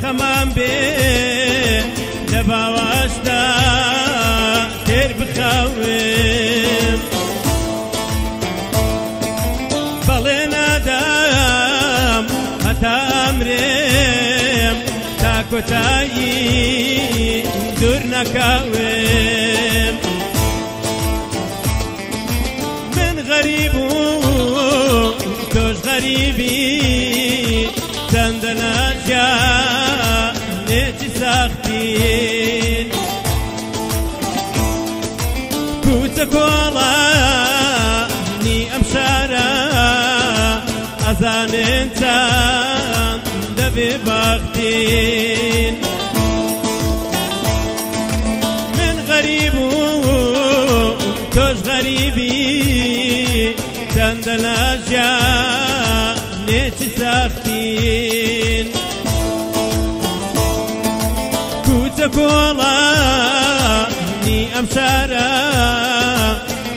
خەمان بێ لە باواشدا تێر بخەوێم بەڵێ نادام هەتا ئەمرێم تا کۆتایی دوور نەکەوێم من غەریب و تۆش غەریبی چەندە ناجانێکی ساختین کوچە کۆڵانی ئەم شارە ئەزانن چەند دەبێ باختین من غەریب و تۆش غەریبی چەندە ناجانێکی ساختین کوچە کۆڵانی ئەم شارە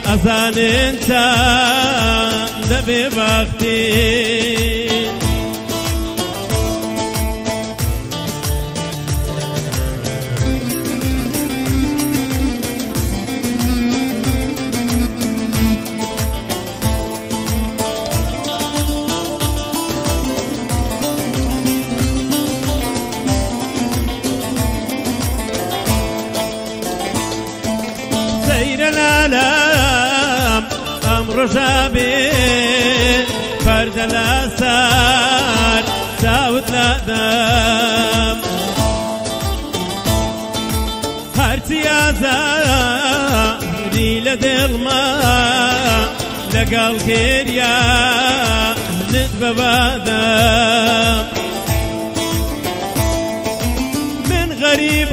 ئەزانن چەند دەبێ باختین العالم أمر جابين فرد الأسار ساوت الأدم هرتي أزاري لدل ما لقال كيريا ندب بادم من غريب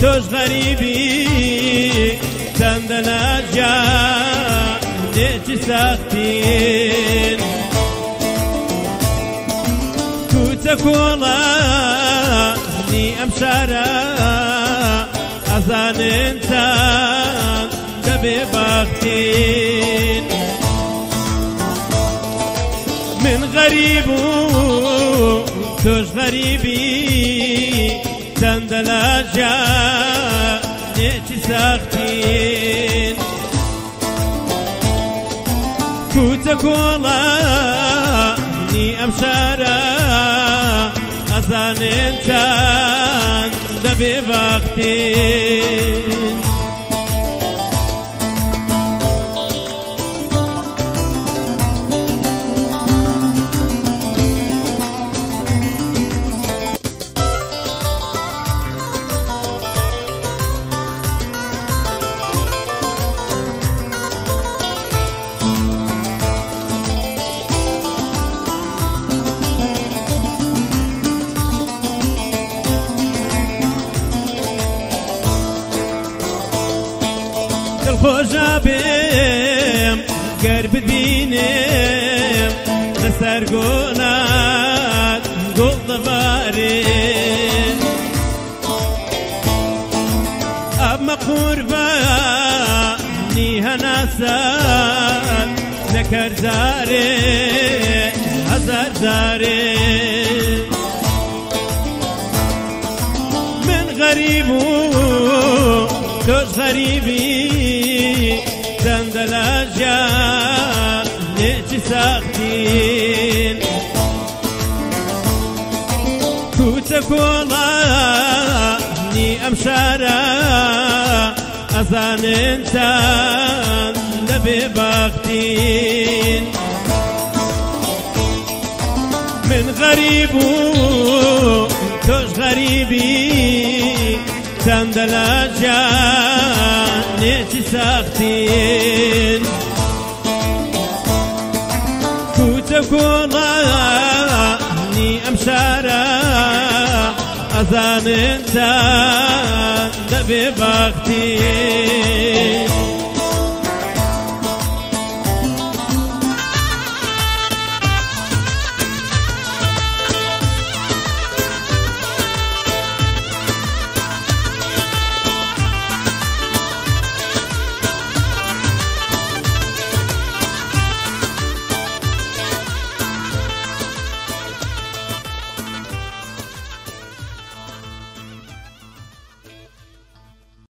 توش غريبي چەندە ناجانێکی ساختین کوچە کۆڵانی ئەم شارە ئەزانن چەند دەبێ باختین من غەریب و تۆش غەریبی چەندە ناجانێکی ساختین کوچە کۆڵانی ئەم شارە ئەزانن چەند دەبێ باختین خۆشە بێم گەر ببینێم لەسەر گۆنات گوڵ دەبارێن ئەمە قوربانی هەناسان لە کەرزارێ هەزار جارێ من غەریب و تۆش غەریبی چەندە ناجانێکی ساختین کوچە کۆڵانی ئەم شارە ئەزانن چەند دەبێ باختین من غەریب و تۆش غەریبی چەندە ناجانێکی ساختین کوچە کۆڵانی ئەم شارە ئەزانن چەند دەبێ باختین